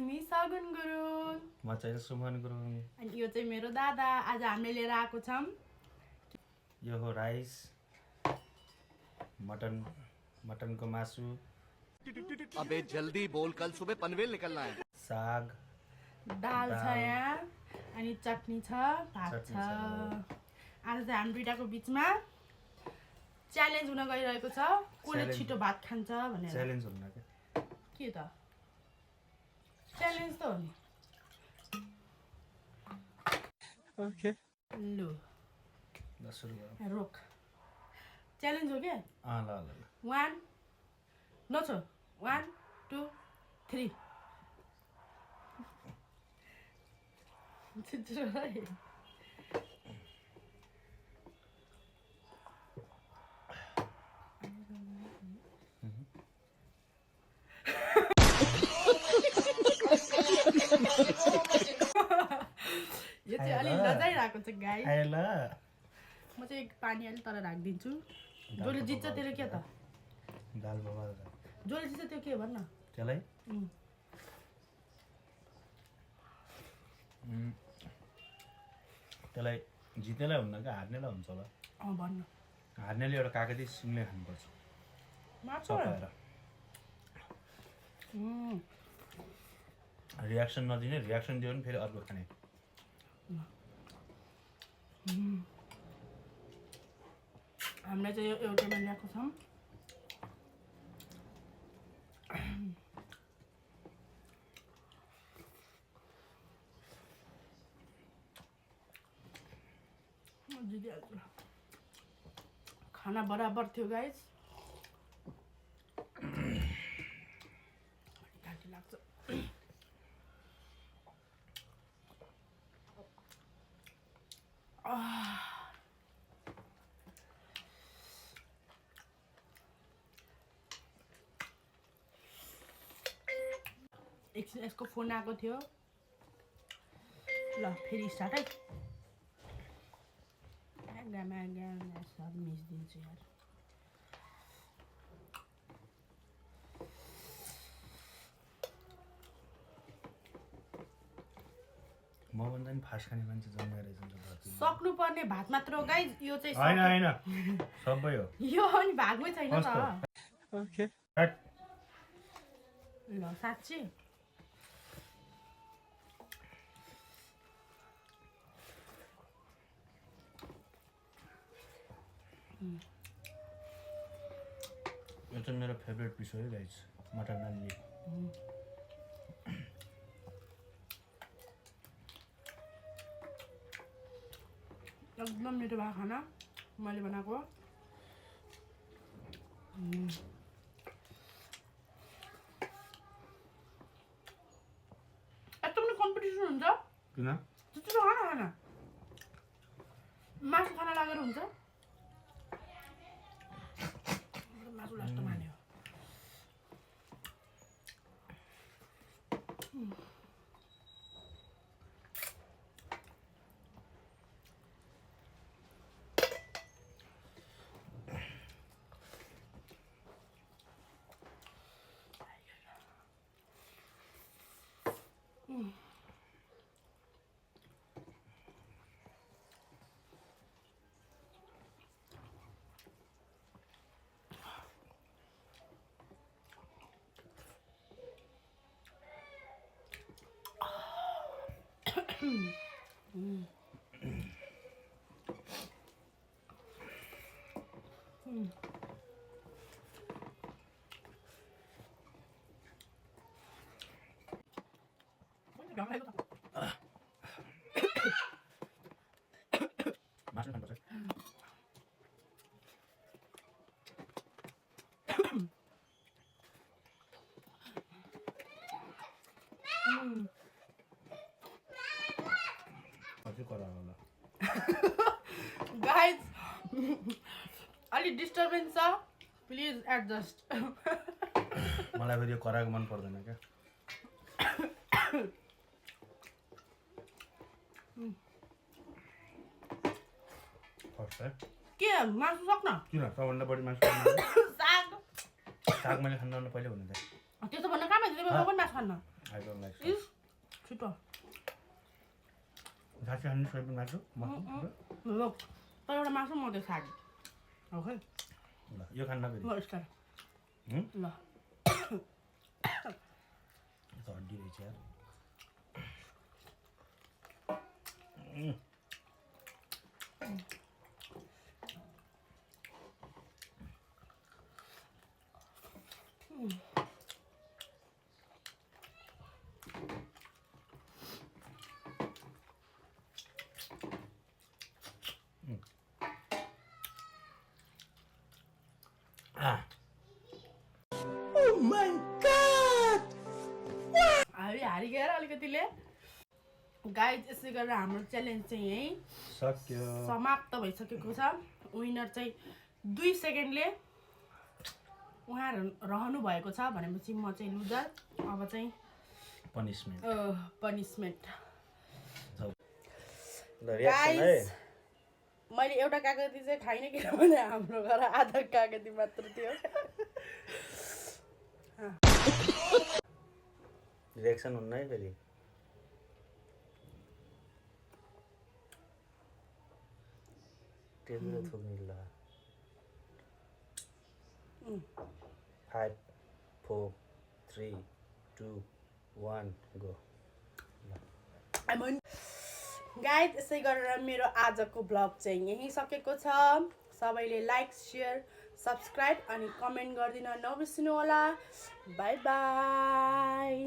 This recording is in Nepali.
मी सगुन गुरुङ म चाहिँ सुमन गुरुङ अनि यो चाहिँ मेरो दादा आज हामीले लिएर आएको छौं यो हो राइस मटनको मासु अबे जल्दी बोल कल सुबह पनवेल निकलना है साग दाल छ यहाँ अनि चटनी छ भात छ आज चाहिँ हामी दुईटाको बीचमा च्यालेन्ज हुन गइरहेको छ कसले छिटो भात खान्छ भनेर च्यालेन्ज हुन्न के त च्यालेन्ज त हो नि ओके लु ल सुरु गरौँ रोक च्यालेन्ज हो के ल ल ल 1 नछो 1 2 3 छिटो है यो चाहिँ अलि लजाइरहेको छ गाई आयो ल म चाहिँ पानी अलि तर राखिदिन्छु जसले जित्छ त्यसले के त दाल बबाल जसले जित्छ त्यो के भन्न त्यसलाई त्यसलाई जित्नेलाई हुन्न कि हार्नेलाई हुन्छ होला भन्न हार्नेले एउटा कागती सिङले खानुपर्छ चपाएर रियाक्सन नदिने रियाक्सन दियो भने फेरि अर्को खाने हामीलाई चाहिँ यो एउटैमा ल्याएको छौँ जितिहाल्छु खाना बराबर थियो गाइस घाँटी लाग्छ एकछिन यसको फोन आएको थियो ल फेरि स्टार्ट है सब मिसिदिन्छु यार म भन्दा नि फास्ट खाने मान्छे जन्मेर सक्नुपर्ने भात मात्र हो गाइस यो चाहिँ होइन होइन सबै हो यो अनि भागमै छैन त ओके ल साँच्ची यो चाहिँ मेरो फेभरेट पिस हो है गाइस मटन नानली एकदम मिठो भएको खाना मैले बनाएको यस्तो पनि कम्पिटिसन हुन्छ किन त्यस्तो खाना मासु खाना लागेर हुन्छ मासु लास्ट मान्यो मासु खानुपर्छ अझै करा होला गाइस अलि डिस्टर्बेन्स छ प्लिज एडजस्ट मलाई फेरि यो कराएको मन पर्दैन क्या फर्स्ट है के मासु सक्न किन सबभन्दा बढी मासु खानु साग साग मैले खानु पहिले हुनु त त्यसो भन्न कहाँ मान्छे म पनि मासु खान्न I don't like is sauce. छिटो साँच्चै हाल्नु सोयाबिन मासु ल त एउटा मासु म त्यो साग हो खै ल यो खान्न फेरि ल स्टार ल त हड्डी रहेछ यार हारिगएर अलिकतिले गाइज यसै गरेर हाम्रो च्यालेन्ज चाहिँ यहीँ सक्यो समाप्त भइसकेको छ विनर चाहिँ 2 सेकेन्डले उहाँहरू रहनु भएको छ भनेपछि म चाहिँ लुजर अब चाहिँ पनिसमेन्ट पनिसमेन्ट ल रियाक्सन है मैले एउटा कागती चाहिँ खाइनँ किनभने हाम्रो घर आधा कागती मात्र थियो रियाक्सन हुन्न है फेरि त्यसले थुक्ने ल 5 4 3 2 1 गो गाइज यसै गरेर मेरो आजको ब्लग चाहिँ यहीँ सकेको छ सबैले लाइक सेयर सब्सक्राइब अनि कमेन्ट गरिदिन नबिर्सिनु होला बाई बाई